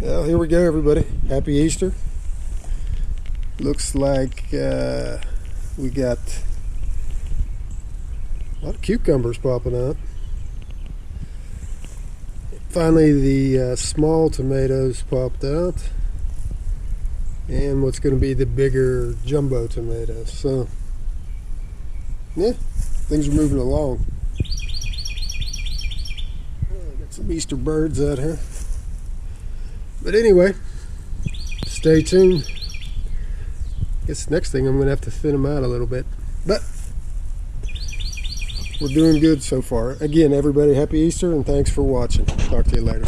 Well, here we go, everybody. Happy Easter. Looks like we got a lot of cucumbers popping out. Finally, the small tomatoes popped out, and what's going to be the bigger jumbo tomatoes. So, yeah, things are moving along. Got some Easter birds out here. But anyway, stay tuned. I guess next thing I'm going to have to thin them out a little bit. But we're doing good so far. Again, everybody, happy Easter and thanks for watching. Talk to you later.